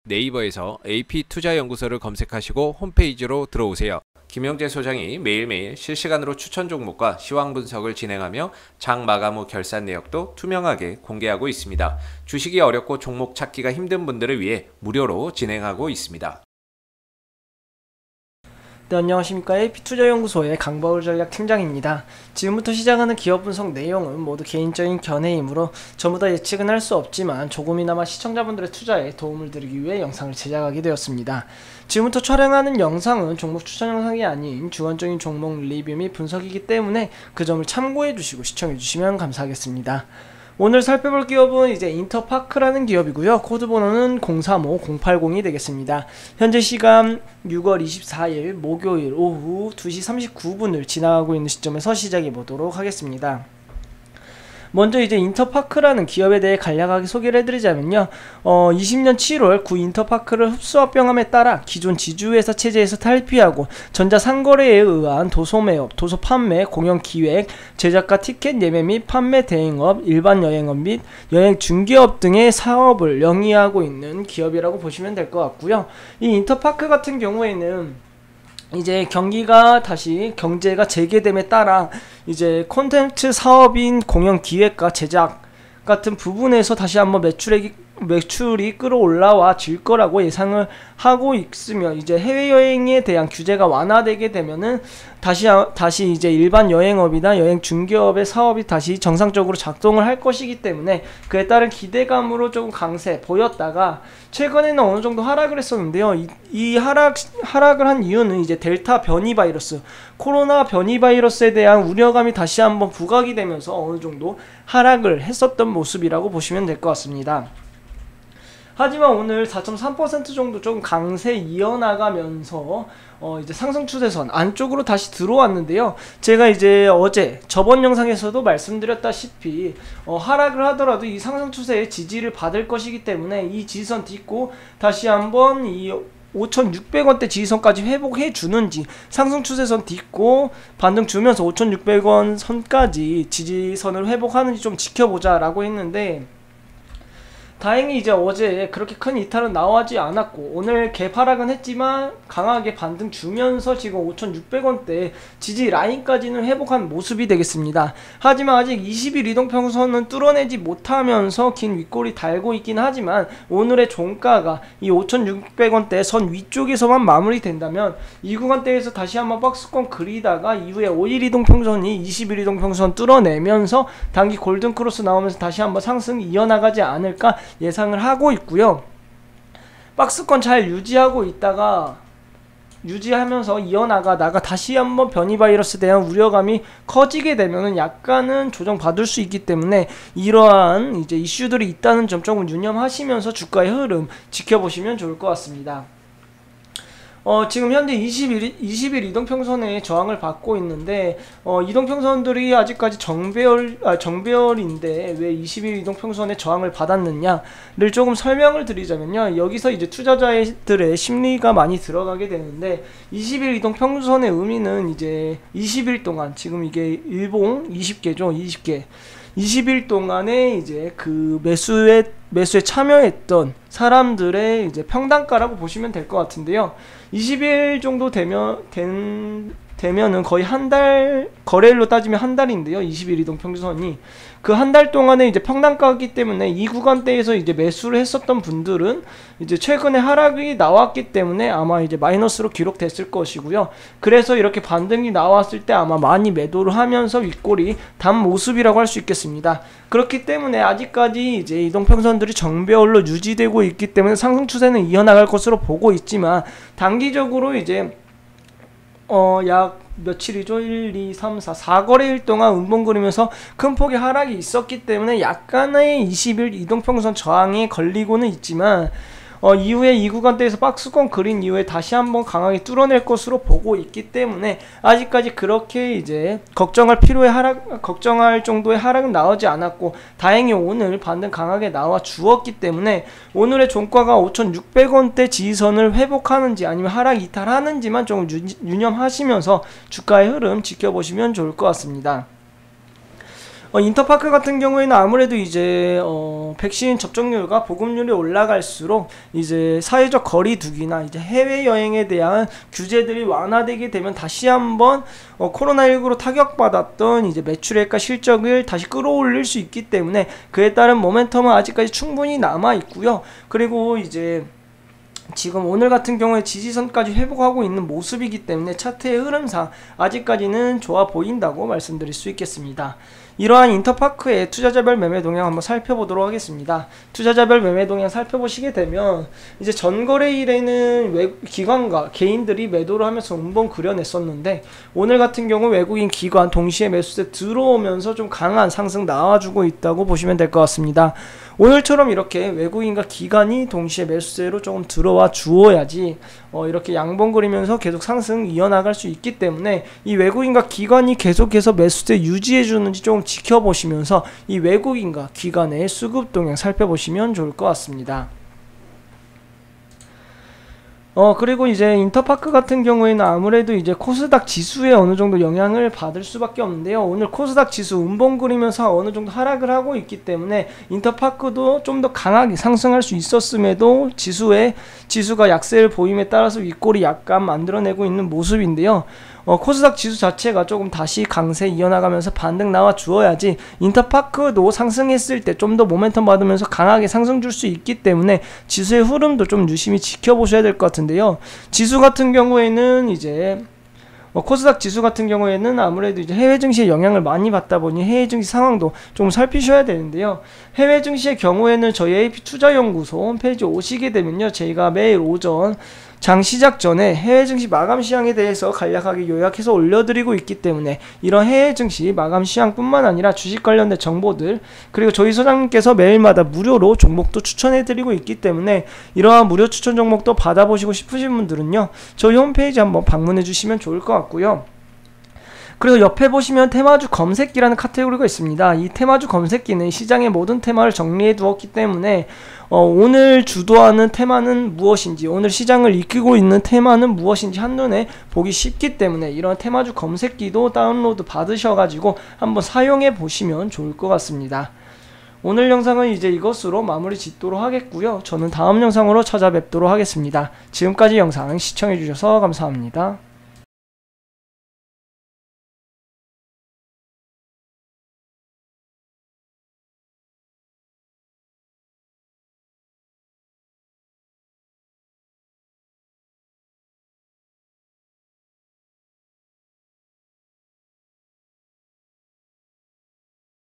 네이버에서 AP투자연구소를 검색하시고 홈페이지로 들어오세요. 김영재 소장이 매일매일 실시간으로 추천 종목과 시황 분석을 진행하며 장 마감 후 결산 내역도 투명하게 공개하고 있습니다. 주식이 어렵고 종목 찾기가 힘든 분들을 위해 무료로 진행하고 있습니다. 네, 안녕하십니까. AP투자연구소의 강바울 전략팀장입니다. 지금부터 시작하는 기업 분석 내용은 모두 개인적인 견해이므로 전부 다 예측은 할 수 없지만 조금이나마 시청자분들의 투자에 도움을 드리기 위해 영상을 제작하게 되었습니다. 지금부터 촬영하는 영상은 종목 추천 영상이 아닌 주관적인 종목 리뷰 및 분석이기 때문에 그 점을 참고해 주시고 시청해 주시면 감사하겠습니다. 오늘 살펴볼 기업은 이제 인터파크라는 기업이고요. 코드번호는 035080이 되겠습니다. 현재 시간 6월 24일 목요일 오후 2시 39분을 지나가고 있는 시점에서 시작해 보도록 하겠습니다. 먼저 이제 인터파크라는 기업에 대해 간략하게 소개를 해드리자면요. 20년 7월 구 인터파크를 흡수합병함에 따라 기존 지주회사 체제에서 탈피하고 전자상거래에 의한 도소매업, 도소판매, 공연기획, 제작과 티켓 예매 및 판매 대행업, 일반 여행업 및 여행 중개업 등의 사업을 영위하고 있는 기업이라고 보시면 될 것 같고요. 이 인터파크 같은 경우에는 이제 경기가 다시 경제가 재개됨에 따라 이제 콘텐츠 사업인 공연 기획과 제작 같은 부분에서 다시 한번 매출이 끌어올라와 질 거라고 예상을 하고 있으며, 이제 해외여행에 대한 규제가 완화되게 되면은 다시 이제 일반 여행업이나 여행 중개업의 사업이 다시 정상적으로 작동을 할 것이기 때문에 그에 따른 기대감으로 조금 강세 보였다가 최근에는 어느 정도 하락을 했었는데요. 이 하락을 한 이유는 이제 델타 변이 바이러스, 코로나 변이 바이러스에 대한 우려감이 다시 한번 부각이 되면서 어느 정도 하락을 했었던 모습이라고 보시면 될 것 같습니다. 하지만 오늘 4.3% 정도 조금 강세 이어나가면서 이제 상승 추세선 안쪽으로 다시 들어왔는데요. 제가 이제 저번 영상에서도 말씀드렸다시피 하락을 하더라도 이 상승 추세의 지지를 받을 것이기 때문에 이 지지선 딛고 다시 한번 이 5,600원대 지지선까지 회복해 주는지, 상승 추세선 딛고 반등 주면서 5,600원 선까지 지지선을 회복하는지 좀 지켜보자 라고 했는데, 다행히 이제 어제 그렇게 큰 이탈은 나오지 않았고 오늘 개파락은 했지만 강하게 반등 주면서 지금 5,600원대 지지 라인까지는 회복한 모습이 되겠습니다. 하지만 아직 20일 이동평선은 뚫어내지 못하면서 긴 윗골이 달고 있긴 하지만 오늘의 종가가 이 5,600원대 선 위쪽에서만 마무리된다면 이 구간대에서 다시 한번 박스권 그리다가 이후에 5일 이동평선이 20일 이동평선 뚫어내면서 단기 골든크로스 나오면서 다시 한번 상승 이어나가지 않을까 예상을 하고 있고요. 박스권 잘 유지하면서 이어나가다가 다시 한번 변이 바이러스에 대한 우려감이 커지게 되면은 약간은 조정받을 수 있기 때문에 이러한 이제 이슈들이 있다는 점 조금 유념하시면서 주가의 흐름 지켜보시면 좋을 것 같습니다. 지금 현재 20일 이동평선에 저항을 받고 있는데 이동평선들이 아직까지 정배열인데 왜 20일 이동평선에 저항을 받았느냐를 조금 설명을 드리자면요. 여기서 이제 투자자들의 심리가 많이 들어가게 되는데, 20일 이동평선의 의미는 이제 20일 동안, 지금 이게 일봉 20개죠. 20일 동안에 이제 그 매수에 참여했던 사람들의 이제 평단가라고 보시면 될 것 같은데요. 20일 정도 되면은 거의 한 달, 거래일로 따지면 한 달인데요. 20일 이동평선이 그 한 달 동안에 이제 평단가이기 때문에 이 구간대에서 이제 매수를 했었던 분들은 이제 최근에 하락이 나왔기 때문에 아마 이제 마이너스로 기록됐을 것이고요. 그래서 이렇게 반등이 나왔을 때 아마 많이 매도를 하면서 윗골이 단 모습이라고 할 수 있겠습니다. 그렇기 때문에 아직까지 이제 이동평선들이 정배열로 유지되고 있기 때문에 상승 추세는 이어나갈 것으로 보고 있지만, 단기적으로 이제 약 며칠이죠? 1, 2, 3, 4거래일 동안 음봉 그리면서 큰 폭의 하락이 있었기 때문에 약간의 20일 이동평선 저항에 걸리고는 있지만 이후에 이 구간대에서 박스권 그린 이후에 다시 한번 강하게 뚫어낼 것으로 보고 있기 때문에 아직까지 그렇게 이제 걱정할 정도의 하락은 나오지 않았고, 다행히 오늘 반등 강하게 나와 주었기 때문에 오늘의 종가가 5,600원대 지지선을 회복하는지 아니면 하락 이탈하는지만 조금 유념하시면서 주가의 흐름 지켜보시면 좋을 것 같습니다. 인터파크 같은 경우에는 아무래도 이제 백신 접종률과 보급률이 올라갈수록 이제 사회적 거리두기나 이제 해외 여행에 대한 규제들이 완화되게 되면 다시 한번 코로나19로 타격받았던 이제 매출액과 실적을 다시 끌어올릴 수 있기 때문에 그에 따른 모멘텀은 아직까지 충분히 남아 있고요. 그리고 이제 지금 오늘 같은 경우에 지지선까지 회복하고 있는 모습이기 때문에 차트의 흐름상 아직까지는 좋아 보인다고 말씀드릴 수 있겠습니다. 이러한 인터파크의 투자자별 매매 동향 한번 살펴보도록 하겠습니다. 투자자별 매매 동향 살펴보시게 되면 이제 전거래일에는 기관과 개인들이 매도를 하면서 음봉 그려냈었는데 오늘 같은 경우 외국인 기관 동시에 매수세 들어오면서 좀 강한 상승 나와주고 있다고 보시면 될 것 같습니다. 오늘처럼 이렇게 외국인과 기관이 동시에 매수세로 조금 들어와 주어야지 이렇게 양봉 그리면서 계속 상승 이어나갈 수 있기 때문에 이 외국인과 기관이 계속해서 매수세 유지해 주는지 조금 지켜보시면서 이 외국인과 기관의 수급 동향 살펴보시면 좋을 것 같습니다. 그리고 이제 인터파크 같은 경우에는 아무래도 이제 코스닥 지수에 어느 정도 영향을 받을 수밖에 없는데요. 오늘 코스닥 지수 음봉 그리면서 어느 정도 하락을 하고 있기 때문에 인터파크도 좀 더 강하게 상승할 수 있었음에도 지수가 약세를 보임에 따라서 윗골이 약간 만들어내고 있는 모습인데요. 코스닥 지수 자체가 조금 다시 강세 이어나가면서 반등 나와 주어야지 인터파크도 상승했을 때 좀 더 모멘텀 받으면서 강하게 상승 줄 수 있기 때문에 지수의 흐름도 좀 유심히 지켜보셔야 될 것 같은데요. 지수 같은 경우에는 이제 코스닥 지수 같은 경우에는 아무래도 이제 해외 증시의 영향을 많이 받다 보니 해외 증시 상황도 좀 살피셔야 되는데요. 해외 증시의 경우에는 저희 AP 투자연구소 홈페이지 오시게 되면요. 저희가 매일 오전 장 시작 전에 해외 증시 마감 시황에 대해서 간략하게 요약해서 올려드리고 있기 때문에 이런 해외 증시 마감 시황뿐만 아니라 주식 관련된 정보들 그리고 저희 소장님께서 매일마다 무료로 종목도 추천해드리고 있기 때문에 이러한 무료 추천 종목도 받아보시고 싶으신 분들은요. 저희 홈페이지 한번 방문해 주시면 좋을 것 같고요. 그리고 옆에 보시면 테마주 검색기라는 카테고리가 있습니다. 이 테마주 검색기는 시장의 모든 테마를 정리해 두었기 때문에 오늘 주도하는 테마는 무엇인지 오늘 시장을 이끌고 있는 테마는 무엇인지 한눈에 보기 쉽기 때문에 이런 테마주 검색기도 다운로드 받으셔가지고 한번 사용해 보시면 좋을 것 같습니다. 오늘 영상은 이제 이것으로 마무리 짓도록 하겠고요. 저는 다음 영상으로 찾아뵙도록 하겠습니다. 지금까지 영상 시청해 주셔서 감사합니다.